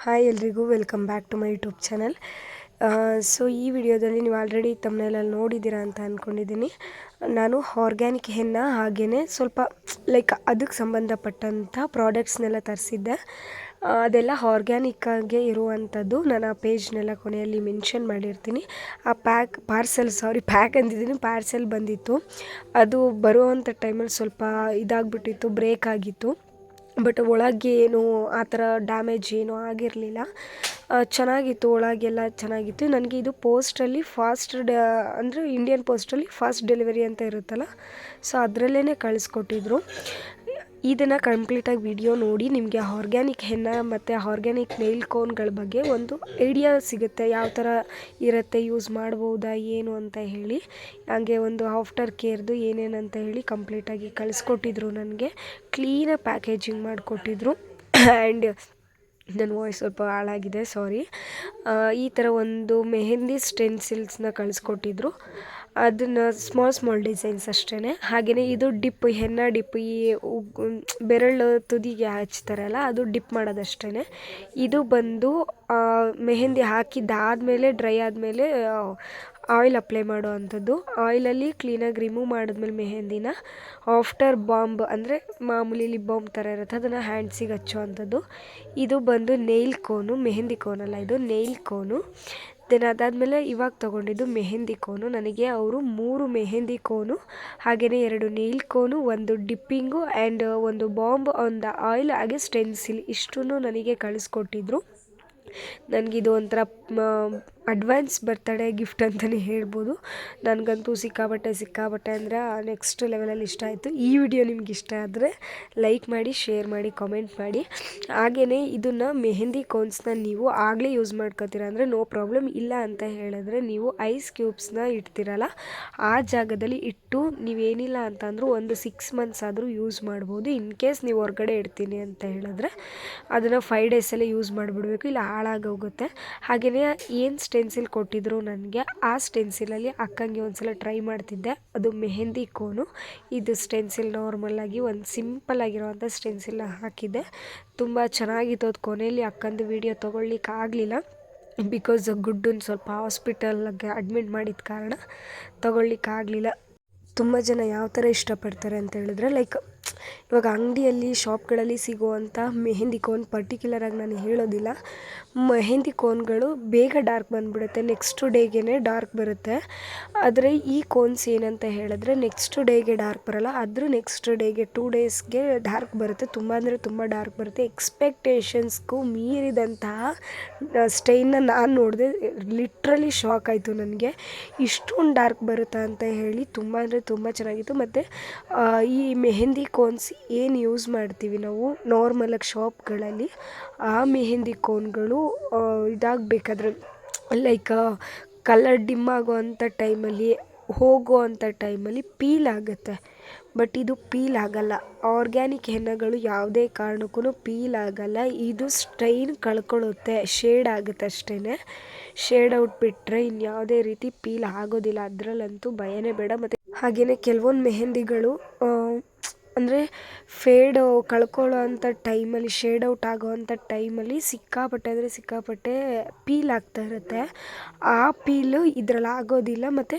Hi ಎಲ್ರಿಗೂ welcome back to my YouTube channel. So ಈ ವಿಡಿಯೋದಲ್ಲಿ ನೀವು ಆಲ್ರೆಡಿ ತಮ್ಮನೇಲಲ್ಲಿ ನೋಡಿದ್ದೀರಾ ಅಂತ ಅಂದ್ಕೊಂಡಿದ್ದೀನಿ. ನಾನು ಆರ್ಗ್ಯಾನಿಕ್ ಹೆನ್ನ ಹಾಗೆಯೇ ಸ್ವಲ್ಪ ಅದಕ್ಕೆ ಸಂಬಂಧಪಟ್ಟಂಥ ಪ್ರಾಡಕ್ಟ್ಸ್ನೆಲ್ಲ ತರಿಸಿದ್ದೆ. ಅದೆಲ್ಲ ಆರ್ಗ್ಯಾನಿಕ್ಕಾಗೆ ಇರುವಂಥದ್ದು. ನಾನು ಆ ಪೇಜ್ನೆಲ್ಲ ಕೊನೆಯಲ್ಲಿ ಮೆನ್ಷನ್ ಮಾಡಿರ್ತೀನಿ. ಆ ಪ್ಯಾಕ್ ಅಂತಿದ್ದೀನಿ, ಪಾರ್ಸೆಲ್ ಬಂದಿತ್ತು. ಅದು ಬರುವಂಥ ಟೈಮಲ್ಲಿ ಸ್ವಲ್ಪ ಇದಾಗ್ಬಿಟ್ಟಿತ್ತು, ಬ್ರೇಕ್ ಆಗಿತ್ತು. ಬಟ್ ಒಳಗೆ ಏನು ಆ ಥರ ಡ್ಯಾಮೇಜ್ ಏನೂ ಆಗಿರಲಿಲ್ಲ. ಚೆನ್ನಾಗಿತ್ತು, ಒಳಗೆಲ್ಲ ಚೆನ್ನಾಗಿತ್ತು. ನನಗೆ ಇದು ಪೋಸ್ಟಲ್ಲಿ ಅಂದರೆ ಇಂಡಿಯನ್ ಪೋಸ್ಟಲ್ಲಿ ಫಾಸ್ಟ್ ಡೆಲಿವರಿ ಅಂತ ಇರುತ್ತಲ್ಲ, ಸೊ ಅದರಲ್ಲೇ ಕಳಿಸ್ಕೊಟ್ಟಿದ್ರು. ಇದನ್ನು ಕಂಪ್ಲೀಟಾಗಿ ವಿಡಿಯೋ ನೋಡಿ ನಿಮಗೆ ಆರ್ಗ್ಯಾನಿಕ್ ಹೆನ್ನ ಮತ್ತು ಆರ್ಗ್ಯಾನಿಕ್ ನೈಲ್ ಕೋನ್ಗಳ ಬಗ್ಗೆ ಒಂದು ಐಡಿಯಾ ಸಿಗುತ್ತೆ, ಯಾವ ಥರ ಇರುತ್ತೆ, ಯೂಸ್ ಮಾಡ್ಬೋದಾ ಏನು ಅಂತ ಹೇಳಿ. ಹಾಗೆ ಒಂದು ಆಫ್ಟರ್ ಕೇರ್ದು ಏನೇನಂತ ಹೇಳಿ ಕಂಪ್ಲೀಟಾಗಿ ಕಳಿಸ್ಕೊಟ್ಟಿದ್ರು. ನನಗೆ ಕ್ಲೀನಾಗಿ ಪ್ಯಾಕೇಜಿಂಗ್ ಮಾಡಿಕೊಟ್ಟಿದ್ರು. ಆ್ಯಂಡ್ ನನ್ನ ವಾಯ್ಸ್ ಸ್ವಲ್ಪ ಹಾಳಾಗಿದೆ, ಸಾರಿ. ಈ ಥರ ಒಂದು ಮೆಹಂದಿ ಸ್ಟೆನ್ಸಿಲ್ಸ್ನ ಕಳಿಸ್ಕೊಟ್ಟಿದ್ರು. ಅದನ್ನು ಸ್ಮಾಲ್ ಡಿಸೈನ್ಸ್ ಅಷ್ಟೇ. ಹಾಗೆಯೇ ಇದು ಹೆನ್ನ ಡಿಪ್, ಈ ಬೆರಳು ತುದಿಗೆ ಹಚ್ತಾರಲ್ಲ, ಅದು ಡಿಪ್ ಮಾಡೋದಷ್ಟೇ. ಇದು ಬಂದು ಮೆಹಂದಿ ಹಾಕಿದ್ದಾದಮೇಲೆ ಡ್ರೈ ಆದಮೇಲೆ ಆಯಿಲ್ ಅಪ್ಲೈ ಮಾಡೋ ಅಂಥದ್ದು. ಆಯಿಲಲ್ಲಿ ಕ್ಲೀನಾಗಿ ರಿಮೂವ್ ಮಾಡಿದ್ಮೇಲೆ ಮೆಹಂದಿನ ಆಫ್ಟರ್ ಬಾಂಬ್ ಅಂದರೆ ಮಾಮೂಲಿ ಲಿಪ್ ಬಾಂಬ್ ಥರ ಇರುತ್ತೆ, ಅದನ್ನು ಹ್ಯಾಂಡ್ಸಿಗೆ ಹಚ್ಚೋ ಅಂಥದ್ದು. ಇದು ಬಂದು ನೈಲ್ ಕೋನು, ಮೆಹಂದಿ ಕೋನಲ್ಲ, ಇದು ನೈಲ್ ಕೋನು. ದೆನ್ ಅದಾದಮೇಲೆ ಇವಾಗ ತೊಗೊಂಡಿದ್ದು ಮೆಹಂದಿ ಕೋನು. ನನಗೆ ಅವರು 3 ಮೆಹಂದಿ ಕೋನು ಹಾಗೆಯೇ 2 ನೈಲ್ ಕೋನು, ಒಂದು ಡಿಪ್ಪಿಂಗು ಆ್ಯಂಡ್ ಒಂದು ಬಾಂಬ್, ಒಂದು ಆಯಿಲ್ ಹಾಗೆ ಸ್ಟೆನ್ಸಿಲ್ ಇಷ್ಟನ್ನು ನನಗೆ ಕಳಿಸ್ಕೊಟ್ಟಿದ್ರು. ನನಗಿದು ಒಂಥರ ಅಡ್ವಾನ್ಸ್ ಬರ್ತಡೇ ಗಿಫ್ಟ್ ಅಂತಲೇ ಹೇಳ್ಬೋದು. ನನಗಂತೂ ಸಿಕ್ಕಾಪಟ್ಟೆ ಅಂದರೆ ನೆಕ್ಸ್ಟ್ ಲೆವೆಲಲ್ಲಿ ಇಷ್ಟ ಆಯಿತು. ಈ ವಿಡಿಯೋ ನಿಮ್ಗೆ ಇಷ್ಟ ಆದರೆ ಲೈಕ್ ಮಾಡಿ, ಶೇರ್ ಮಾಡಿ, ಕಾಮೆಂಟ್ ಮಾಡಿ. ಹಾಗೆಯೇ ಇದನ್ನು ಮೆಹಂದಿ ಕೋನ್ಸ್ನ ನೀವು ಆಗಲೇ ಯೂಸ್ ಮಾಡ್ಕೊತೀರ ಅಂದರೆ ನೋ ಪ್ರಾಬ್ಲಮ್. ಇಲ್ಲ ಅಂತ ಹೇಳಿದ್ರೆ ನೀವು ಐಸ್ ಕ್ಯೂಬ್ಸ್ನ ಇಡ್ತೀರಲ್ಲ, ಆ ಜಾಗದಲ್ಲಿ ಇಟ್ಟು ನೀವೇನಿಲ್ಲ ಅಂತಂದರೂ ಒಂದು 6 months ಆದರೂ ಯೂಸ್ ಮಾಡ್ಬೋದು. ಇನ್ ಕೇಸ್ ನೀವು ಹೊರಗಡೆ ಇಡ್ತೀನಿ ಅಂತ ಹೇಳಿದ್ರೆ ಅದನ್ನು 5 daysಲ್ಲೇ ಯೂಸ್ ಮಾಡಿಬಿಡ್ಬೇಕು, ಇಲ್ಲ ಹಾಳಾಗೋಗುತ್ತೆ. ಹಾಗೆಯೇ ಏನು ಸ್ಟೆನ್ಸಿಲ್ ಕೊಟ್ಟಿದ್ರು ನನಗೆ, ಆ ಸ್ಟೆನ್ಸಿಲಲ್ಲಿ ಅಕ್ಕಂಗೆ ಒಂದು ಟ್ರೈ ಮಾಡ್ತಿದ್ದೆ. ಅದು ಮೆಹಂದಿ ಕೋನು. ಇದು ಸ್ಟೆನ್ಸಿಲ್ ನಾರ್ಮಲಾಗಿ ಒಂದು ಸಿಂಪಲ್ ಆಗಿರೋವಂಥ ಸ್ಟೆನ್ಸಿಲ್ನ ಹಾಕಿದ್ದೆ. ತುಂಬ ಚೆನ್ನಾಗಿತ್ತು. ಅದು ಕೊನೆಯಲ್ಲಿ ಅಕ್ಕಂದು ವೀಡಿಯೋ ತೊಗೊಳ್ಲಿಕ್ಕೆ ಆಗಲಿಲ್ಲ, ಬಿಕಾಸ್ ಗುಡ್ಡನ್ನು ಸ್ವಲ್ಪ ಹಾಸ್ಪಿಟಲ್ಗೆ ಅಡ್ಮಿಟ್ ಮಾಡಿದ ಕಾರಣ ತೊಗೊಳ್ಲಿಕ್ಕಾಗಲಿಲ್ಲ. ತುಂಬ ಜನ ಯಾವ ಥರ ಇಷ್ಟಪಡ್ತಾರೆ ಅಂತ ಹೇಳಿದ್ರೆ, ಇವಾಗ ಅಂಗಡಿಯಲ್ಲಿ ಶಾಪ್ಗಳಲ್ಲಿ ಸಿಗುವಂಥ ಮೆಹಂದಿ ಕೋನ್ ಪರ್ಟಿಕ್ಯುಲರಾಗಿ ನಾನು ಹೇಳೋದಿಲ್ಲ. ಮೆಹಂದಿ ಕೋನ್ಗಳು ಬೇಗ ಡಾರ್ಕ್ ಬಂದುಬಿಡುತ್ತೆ, ನೆಕ್ಸ್ಟ್ ಡೇಗೆ ಡಾರ್ಕ್ ಬರುತ್ತೆ. ಆದರೆ ಈ ಕೋನ್ಸ್ ಏನಂತ ಹೇಳಿದ್ರೆ ನೆಕ್ಸ್ಟ್ ಡೇಗೆ ಡಾರ್ಕ್ ಬರೋಲ್ಲ, ಅದ್ರ ನೆಕ್ಸ್ಟ್ ಡೇಗೆ 2 daysಗೆ ಡಾರ್ಕ್ ಬರುತ್ತೆ. ತುಂಬ ಅಂದರೆ ತುಂಬ ಡಾರ್ಕ್ ಬರುತ್ತೆ. ಎಕ್ಸ್ಪೆಕ್ಟೇಷನ್ಸ್ಗೂ ಮೀರಿದಂತಹ ಸ್ಟೈನ್ನ ನಾನು ನೋಡಿದೆ. ಲಿಟ್ರಲಿ ಶಾಕ್ ಆಯಿತು ನನಗೆ, ಇಷ್ಟೊಂದು ಡಾರ್ಕ್ ಬರುತ್ತಾ ಅಂತ ಹೇಳಿ. ತುಂಬ ಅಂದರೆ ತುಂಬ ಚೆನ್ನಾಗಿತ್ತು. ಮತ್ತು ಈ ಮೆಹಂದಿ ಕೋನ್ಸ್ ಏನು ಯೂಸ್ ಮಾಡ್ತೀವಿ ನಾವು ನಾರ್ಮಲಾಗಿ ಶಾಪ್ಗಳಲ್ಲಿ, ಆ ಮೆಹಂದಿ ಕೋನ್ಗಳು ಇದಾಗಬೇಕಾದ್ರೆ ಕಲರ್ ಡಿಮ್ ಆಗೋ ಅಂಥ ಟೈಮಲ್ಲಿ, ಹೋಗೋ ಅಂಥ ಟೈಮಲ್ಲಿ ಪೀಲ್ ಆಗುತ್ತೆ. ಬಟ್ ಇದು ಪೀಲ್ ಆಗಲ್ಲ. ಆರ್ಗ್ಯಾನಿಕ್ ಹೆನ್ನಗಳು ಯಾವುದೇ ಕಾರಣಕ್ಕೂ ಪೀಲ್ ಆಗಲ್ಲ. ಇದು ಸ್ಟೈನ್ ಕಳ್ಕೊಳ್ಳುತ್ತೆ, ಶೇಡ್ ಆಗುತ್ತೆ ಅಷ್ಟೇ. ಶೇಡ್ ಔಟ್ ಬಿಟ್ಟರೆ ಇನ್ಯಾವುದೇ ರೀತಿ ಪೀಲ್ ಆಗೋದಿಲ್ಲ. ಅದರಲ್ಲಂತೂ ಭಯನೇ ಬೇಡ. ಮತ್ತು ಹಾಗೆಯೇ ಕೆಲವೊಂದು ಮೆಹಂದಿಗಳು ಅಂದರೆ ಕಳ್ಕೊಳ್ಳೋ ಅಂಥ ಟೈಮಲ್ಲಿ, ಶೇಡ್ ಔಟ್ ಆಗೋ ಅಂಥ ಟೈಮಲ್ಲಿ ಸಿಕ್ಕಾಪಟ್ಟೆ ಪೀಲ್ ಆಗ್ತಾ ಇರುತ್ತೆ. ಆ ಪೀಲು ಇದರಲ್ಲಿ ಆಗೋದಿಲ್ಲ. ಮತ್ತು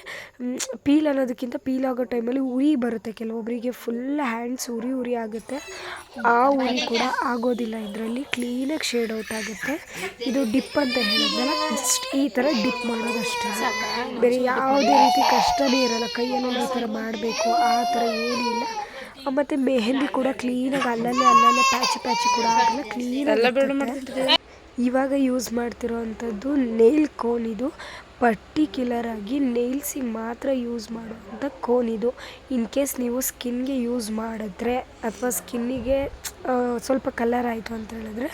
ಪೀಲ್ ಅನ್ನೋದಕ್ಕಿಂತ ಪೀಲ್ ಆಗೋ ಟೈಮಲ್ಲಿ ಉರಿ ಬರುತ್ತೆ. ಕೆಲವೊಬ್ಬರಿಗೆ ಫುಲ್ ಹ್ಯಾಂಡ್ಸ್ ಉರಿ ಆಗುತ್ತೆ. ಆ ಉರಿ ಕೂಡ ಆಗೋದಿಲ್ಲ ಇದರಲ್ಲಿ, ಕ್ಲೀನಾಗಿ ಶೇಡ್ ಔಟ್ ಆಗುತ್ತೆ. ಇದು ಡಿಪ್ ಅಂತ ಹೇಳಿದ್ನಲ್ಲ, ಜಸ್ಟ್ ಈ ಥರ ಡಿಪ್ ಮಾಡೋದಷ್ಟೇ, ಬೇರೆ ಯಾವುದೇ ರೀತಿ ಕಷ್ಟನೇ ಇರೋಲ್ಲ. ಕೈಯಲ್ಲಿ ಈ ಥರ ಮಾಡಬೇಕು ಆ ಥರ ಏನೂ ಇಲ್ಲ. ಮತ್ತು ಮೆಹಂದಿ ಕೂಡ ಕ್ಲೀನಾಗಿ ಅಲ್ಲಲ್ಲೇ ಪ್ಯಾಚಿ ಕೂಡ ಆಗಲ್ಲ, ಕ್ಲೀನಾಗಿ. ಇವಾಗ ಯೂಸ್ ಮಾಡ್ತಿರೋ ಅಂಥದ್ದು ನೈಲ್ ಕೋನ್. ಇದು ಪರ್ಟಿಕ್ಯುಲರಾಗಿ ನೈಲ್ಸಿಗೆ ಮಾತ್ರ ಯೂಸ್ ಮಾಡುವಂಥ ಕೋನ್ ಇದು. ಇನ್ ಕೇಸ್ ನೀವು ಸ್ಕಿನ್ಗೆ ಯೂಸ್ ಮಾಡಿದ್ರೆ ಅಥವಾ ಸ್ಕಿನ್ನಿಗೆ ಸ್ವಲ್ಪ ಕಲರ್ ಆಯಿತು ಅಂತ ಹೇಳಿದ್ರೆ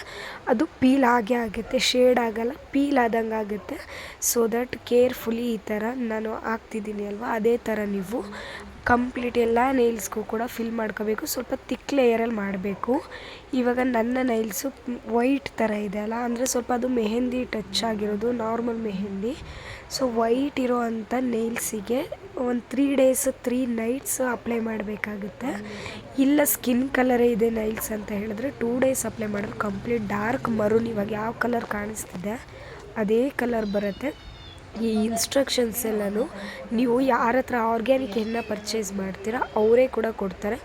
ಅದು ಪೀಲ್ ಆಗುತ್ತೆ, ಶೇಡ್ ಆಗಲ್ಲ, ಪೀಲ್ ಆದಂಗೆ ಆಗುತ್ತೆ. ಸೊ ದಟ್ ಕೇರ್ಫುಲಿ ಈ ಥರ ನಾನು ಹಾಕ್ತಿದ್ದೀನಿ ಅಲ್ವಾ, ಅದೇ ಥರ ನೀವು ಕಂಪ್ಲೀಟ್ ಎಲ್ಲ ನೈಲ್ಸ್ಗೂ ಕೂಡ ಫಿಲ್ ಮಾಡ್ಕೋಬೇಕು. ಸ್ವಲ್ಪ ತಿಕ್ ಲೇಯರಲ್ಲಿ ಮಾಡಬೇಕು. ಇವಾಗ ನನ್ನ ನೈಲ್ಸು ವೈಟ್ ಥರ ಇದೆ ಅಲ್ಲ, ಅಂದರೆ ಸ್ವಲ್ಪ ಅದು ಮೆಹಂದಿ ಟಚ್ ಆಗಿರೋದು, ನಾರ್ಮಲ್ ಮೆಹಂದಿ. ಸೊ ವೈಟ್ ಇರೋ ಅಂಥ ನೈಲ್ಸಿಗೆ ಒಂದು 3 days 3 nights ಅಪ್ಲೈ ಮಾಡಬೇಕಾಗುತ್ತೆ. ಇಲ್ಲ ಸ್ಕಿನ್ ಕಲರೇ ಇದೆ ನೈಲ್ಸ್ ಅಂತ ಹೇಳಿದ್ರೆ 2 days ಅಪ್ಲೈ ಮಾಡಿದ್ರೆ ಕಂಪ್ಲೀಟ್ ಡಾರ್ಕ್ ಮರೂನ್, ಇವಾಗ ಯಾವ ಕಲರ್ ಕಾಣಿಸ್ತಿದೆ ಅದೇ ಕಲರ್ ಬರುತ್ತೆ. ಈ ಇನ್ಸ್ಟ್ರಕ್ಷನ್ಸ್ ಎಲ್ಲನೂ ನೀವು ಯಾರ ಹತ್ರ ಆರ್ಗ್ಯಾನಿಕ್ ಹೆನ್ನ ಪರ್ಚೇಸ್ ಮಾಡ್ತೀರಾ ಅವರೇ ಕೂಡ ಕೊಡ್ತಾರೆ.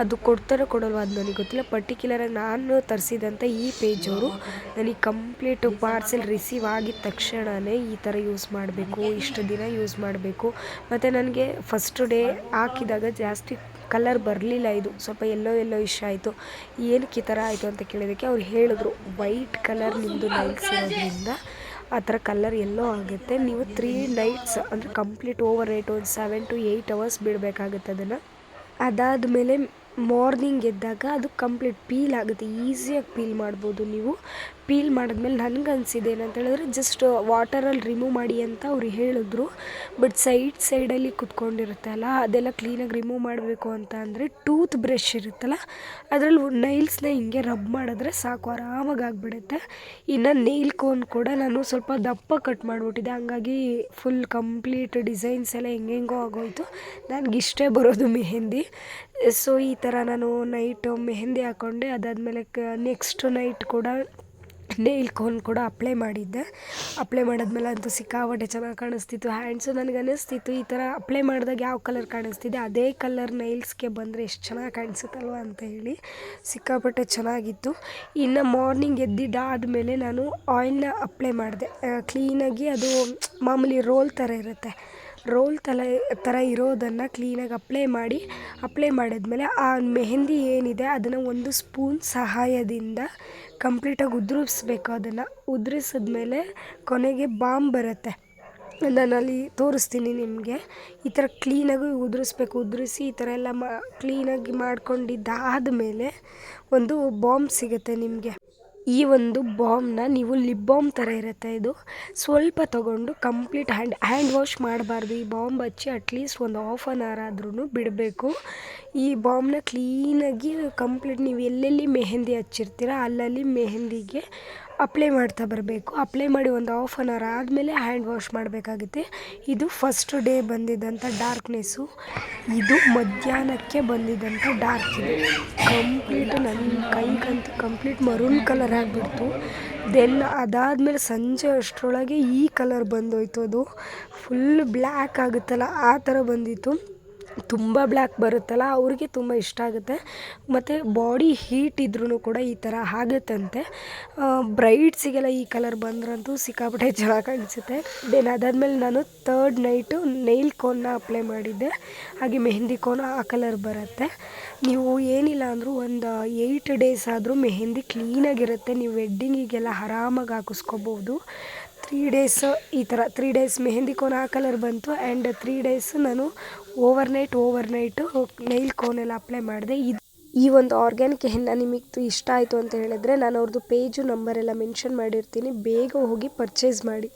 ಅದು ಕೊಡ್ತಾರೋ ಕೊಡಲ್ವ ಅದು ನನಗೆ ಗೊತ್ತಿಲ್ಲ. ಪರ್ಟಿಕ್ಯುಲರಾಗಿ ನಾನು ತರಿಸಿದಂಥ ಈ ಪೇಜವರು ನನಗೆ ಕಂಪ್ಲೀಟ್ ಪಾರ್ಸೆಲ್ ರಿಸೀವ್ ಆಗಿದ ತಕ್ಷಣವೇ ಈ ಥರ ಯೂಸ್ ಮಾಡಬೇಕು, ಇಷ್ಟು ದಿನ ಯೂಸ್ ಮಾಡಬೇಕು. ಮತ್ತು ನನಗೆ ಫಸ್ಟ್ ಡೇ ಹಾಕಿದಾಗ ಜಾಸ್ತಿ ಕಲರ್ ಬರಲಿಲ್ಲ, ಇದು ಸ್ವಲ್ಪ ಎಲ್ಲೋ ಇಶ್ಯೂ ಆಯಿತು. ಏನಕ್ಕೆ ಈ ಥರ ಆಯಿತು ಅಂತ ಕೇಳಿದ್ದಕ್ಕೆ ಅವ್ರು ಹೇಳಿದ್ರು, ವೈಟ್ ಕಲರ್ ನಿಮ್ಮದು ನೈಲ್ಸ್ ಇರೋದ್ರಿಂದ ಆ ಥರ ಕಲರ್ ಎಲ್ಲೋ ಆಗುತ್ತೆ. ನೀವು 3 nights ಅಂದರೆ ಕಂಪ್ಲೀಟ್ ಓವರ್ ನೈಟ್ ಒಂದು 7 to 8 hours ಬಿಡಬೇಕಾಗುತ್ತೆ ಅದನ್ನು. ಅದಾದಮೇಲೆ ಮಾರ್ನಿಂಗ್ ಎದ್ದಾಗ ಅದು ಕಂಪ್ಲೀಟ್ ಪೀಲ್ ಆಗುತ್ತೆ, ಈಸಿಯಾಗಿ ಪೀಲ್ ಮಾಡ್ಬೋದು ನೀವು. ಪೀಲ್ ಮಾಡಿದ್ಮೇಲೆ ನನಗನ್ಸಿದೆ ಏನಂತ ಹೇಳಿದ್ರೆ ಜಸ್ಟ್ ವಾಟರಲ್ಲಿ ರಿಮೂವ್ ಮಾಡಿ ಅಂತ ಅವ್ರು ಹೇಳಿದ್ರು. ಬಟ್ ಸೈಡಲ್ಲಿ ಕುತ್ಕೊಂಡಿರುತ್ತೆ ಅಲ್ಲ, ಅದೆಲ್ಲ ಕ್ಲೀನಾಗಿ ರಿಮೂವ್ ಮಾಡಬೇಕು ಅಂತ ಅಂದರೆ ಟೂತ್ ಬ್ರಷ್ ಇರುತ್ತಲ್ಲ ಅದರಲ್ಲಿ ನೈಲ್ಸ್ನ ಹಿಂಗೆ ರಬ್ ಮಾಡಿದ್ರೆ ಸಾಕು, ಆರಾಮಾಗಿ ಆಗಿಬಿಡುತ್ತೆ. ಇನ್ನು ನೈಲ್ ಕೋನ್ ಕೂಡ ನಾನು ಸ್ವಲ್ಪ ದಪ್ಪ ಕಟ್ ಮಾಡಿಬಿಟ್ಟಿದ್ದೆ, ಹಂಗಾಗಿ ಫುಲ್ ಕಂಪ್ಲೀಟ್ ಡಿಸೈನ್ಸ್ ಎಲ್ಲ ಹೆಂಗೆಂಗೋ ಆಗೋಯಿತು. ನನಗಿಷ್ಟೇ ಬರೋದು ಮೆಹಂದಿ. ಸೊ ಈ ಥರ ನಾನು ನೈಟು ಮೆಹಂದಿ ಹಾಕ್ಕೊಂಡೆ. ಅದಾದಮೇಲೆ ನೆಕ್ಸ್ಟ್ ನೈಟ್ ಕೂಡ ನೈಲ್ ಕೋನ್ ಕೂಡ ಅಪ್ಲೈ ಮಾಡಿದ್ದೆ. ಅಪ್ಲೈ ಮಾಡಿದ್ಮೇಲೆ ಅಂತೂ ಸಿಕ್ಕಾಪಟ್ಟೆ ಚೆನ್ನಾಗಿ ಕಾಣಿಸ್ತಿತ್ತು ಹ್ಯಾಂಡ್ಸು. ನನಗೆ ಅನ್ನಿಸ್ತಿತ್ತು ಈ ಥರ ಅಪ್ಲೈ ಮಾಡಿದಾಗ ಯಾವ ಕಲರ್ ಕಾಣಿಸ್ತಿದೆ ಅದೇ ಕಲರ್ ನೈಲ್ಸ್ಗೆ ಬಂದರೆ ಎಷ್ಟು ಚೆನ್ನಾಗಿ ಕಾಣಿಸುತ್ತಲ್ವ ಅಂತ ಹೇಳಿ ಸಿಕ್ಕಾಪಟ್ಟೆ ಚೆನ್ನಾಗಿತ್ತು. ಇನ್ನು ಮಾರ್ನಿಂಗ್ ಎದ್ದಿದ್ದಾದಮೇಲೆ ನಾನು ಆಯಿಲ್ನ ಅಪ್ಲೈ ಮಾಡಿದೆ ಕ್ಲೀನಾಗಿ. ಅದು ಮಾಮೂಲಿ ರೋಲ್ ಥರ ಇರುತ್ತೆ, ರೋಲ್ ಥರ ಇರೋದನ್ನು ಕ್ಲೀನಾಗಿ ಅಪ್ಲೈ ಮಾಡಿದ್ಮೇಲೆ ಆ ಮೆಹಂದಿ ಏನಿದೆ ಅದನ್ನು 1 ಸ್ಪೂನ್ ಸಹಾಯದಿಂದ ಕಂಪ್ಲೀಟಾಗಿ ಉದುರಿಸ್ಬೇಕು. ಅದನ್ನು ಉದುರಿಸಿದ್ಮೇಲೆ ಕೊನೆಗೆ ಬಾಮ್ ಬರುತ್ತೆ, ನಾನಲ್ಲಿ ತೋರಿಸ್ತೀನಿ ನಿಮಗೆ. ಈ ಥರ ಕ್ಲೀನಾಗಿ ಉದುರಿಸಿ ಈ ಥರ ಎಲ್ಲ ಕ್ಲೀನಾಗಿ ಮಾಡ್ಕೊಂಡಿದ್ದಾದಮೇಲೆ ಒಂದು ಬಾಂಬ್ ಸಿಗುತ್ತೆ ನಿಮಗೆ. ಈ ಒಂದು ಬಾಮ್ನ ನೀವು ಲಿಪ್ ಬಾಮ್ ಥರ ಇರುತ್ತೆ, ಇದು ಸ್ವಲ್ಪ ತೊಗೊಂಡು ಕಂಪ್ಲೀಟ್ ಹ್ಯಾಂಡ್ ವಾಶ್ ಮಾಡಬಾರ್ದು. ಈ ಬಾಂಬ್ ಹಚ್ಚಿ ಅಟ್ಲೀಸ್ಟ್ ಒಂದು 1/2 hour ಆದ್ರೂ ಬಿಡಬೇಕು. ಈ ಬಾಮ್ನ ಕ್ಲೀನಾಗಿ ಕಂಪ್ಲೀಟ್ ನೀವು ಎಲ್ಲೆಲ್ಲಿ ಮೆಹಂದಿ ಹಚ್ಚಿರ್ತೀರ ಅಲ್ಲಲ್ಲಿ ಮೆಹಂದಿಗೆ ಅಪ್ಲೈ ಮಾಡ್ತಾ ಬರಬೇಕು. ಅಪ್ಲೈ ಮಾಡಿ ಒಂದು 1/2 hour ಆದಮೇಲೆ ಹ್ಯಾಂಡ್ ವಾಶ್ ಮಾಡಬೇಕಾಗುತ್ತೆ. ಇದು ಫಸ್ಟ್ ಡೇ ಬಂದಿದ್ದಂಥ ಡಾರ್ಕ್ನೆಸ್ಸು, ಇದು ಮಧ್ಯಾಹ್ನಕ್ಕೆ ಬಂದಿದ್ದಂಥ ಡಾರ್ಕ್. ಇದು ಕಂಪ್ಲೀಟ್ ನನ್ನ ಕೈಗಂತೂ ಕಂಪ್ಲೀಟ್ ಮರೂನ್ ಕಲರ್ ಆಗಿಬಿಡ್ತು. ದೆನ್ ಅದಾದಮೇಲೆ ಸಂಜೆ ಅಷ್ಟರೊಳಗೆ ಈ ಕಲರ್ ಬಂದೋಯ್ತು, ಅದು ಫುಲ್ ಬ್ಲ್ಯಾಕ್ ಆಗುತ್ತಲ್ಲ ಆ ಥರ ಬಂದಿತ್ತು. ತುಂಬ ಬ್ಲ್ಯಾಕ್ ಬರುತ್ತಲ್ಲ ಅವ್ರಿಗೆ ತುಂಬ ಇಷ್ಟ ಆಗುತ್ತೆ. ಮತ್ತು ಬಾಡಿ ಹೀಟ್ ಇದ್ರೂ ಕೂಡ ಈ ಥರ ಆಗುತ್ತಂತೆ. ಬ್ರೈಡ್ಸಿಗೆಲ್ಲ ಈ ಕಲರ್ ಬಂದ್ರಂತೂ ಸಿಕ್ಕಾಪಟ್ಟೆ ಚೆನ್ನಾಗಿ ಕಾಣಿಸುತ್ತೆ. ದೆನ್ ಅದಾದಮೇಲೆ ನಾನು 3rd ನೈಟು ನೈಲ್ ಕೋನ್ನ ಅಪ್ಲೈ ಮಾಡಿದ್ದೆ, ಹಾಗೆ ಮೆಹಂದಿ ಕೋನ್ ಆ ಕಲರ್ ಬರುತ್ತೆ. ನೀವು ಏನಿಲ್ಲ ಅಂದರೂ ಒಂದು 8 days ಆದರೂ ಮೆಹಂದಿ ಕ್ಲೀನಾಗಿರುತ್ತೆ. ನೀವು ವೆಡ್ಡಿಂಗಿಗೆಲ್ಲ ಆರಾಮಾಗಿ ಹಾಕಿಸ್ಕೋಬೋದು. 3 days ಈ ಥರ 3 days ಮೆಹಂದಿ ಕೋನ್ ಆ ಕಲರ್ ಬಂತು. ಆ್ಯಂಡ್ 3 days ನಾನು ಓವರ್ ನೈಟು ನೈಲ್ ಕೋನೆಲ್ಲ ಅಪ್ಲೈ ಮಾಡಿದೆ. ಈ ಒಂದು ಆರ್ಗ್ಯಾನಿಕ್ ಹೆನ್ನ ನಿಮಗೆ ಇಷ್ಟ ಆಯಿತು ಅಂತ ಹೇಳಿದ್ರೆ ನಾನು ಅವ್ರದ್ದು ಪೇಜು ನಂಬರೆಲ್ಲ ಮೆನ್ಷನ್ ಮಾಡಿರ್ತೀನಿ, ಬೇಗ ಹೋಗಿ ಪರ್ಚೇಸ್ ಮಾಡಿ.